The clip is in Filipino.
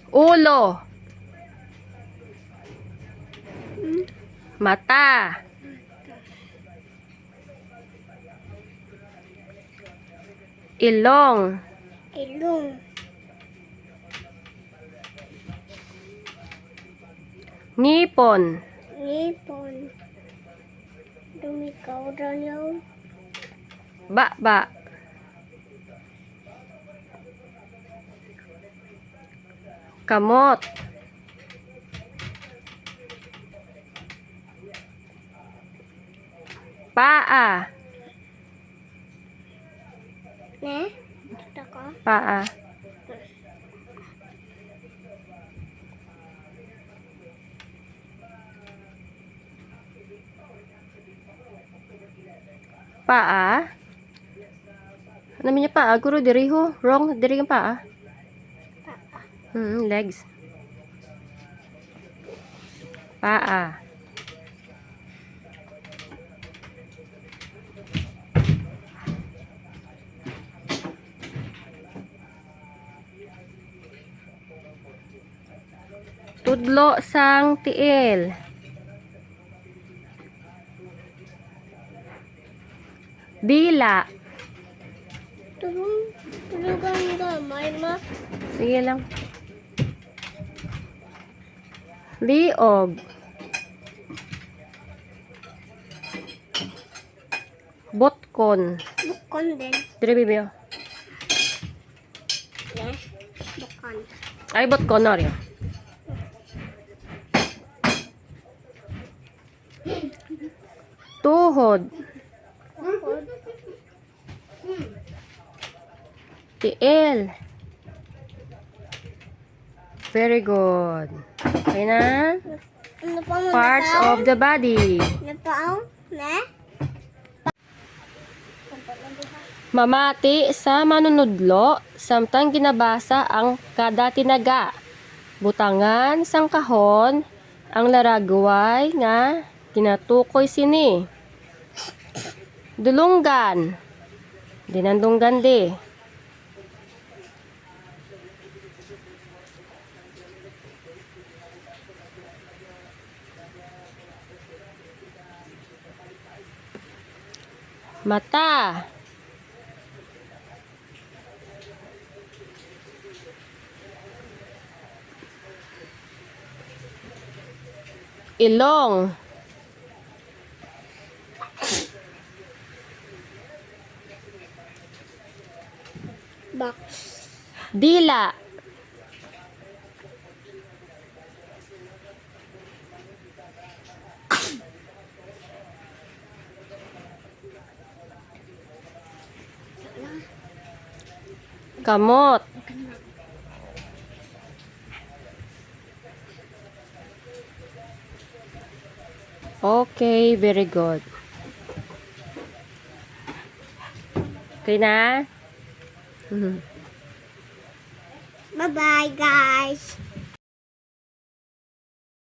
Ulo. Mata. Ilong. Ilong. Ngipon. Ngipon. Lumikaw daw. Baba. Kamot. Paa. Ne? Ito ko. Paa. Paa. Ano niya paa? Guro, diri ho. Wrong. Diri yung paa. Legs. Paa. Tudlo sang tiil. Dila. Tulugan gamay ma. Sige lang. Liog. Botkon. Bukon din. Dire bibiyo. Ne? Bukon. Ay, botkon na rin. Tuhod. Bukon. Tiil. Very good. Okay na? Ano pa mo Parts of the body. Napaw? Ne? Mamati sa manunudlo, samtang ginabasa ang kada tinaga. Butangan sang kahon, ang laragway nga kinatukoy sini. Dulunggan. Dinandunggan di. Mata. Ilong. Box. Dila. Kamot. Okay, very good. Okay na? Bye-bye, guys.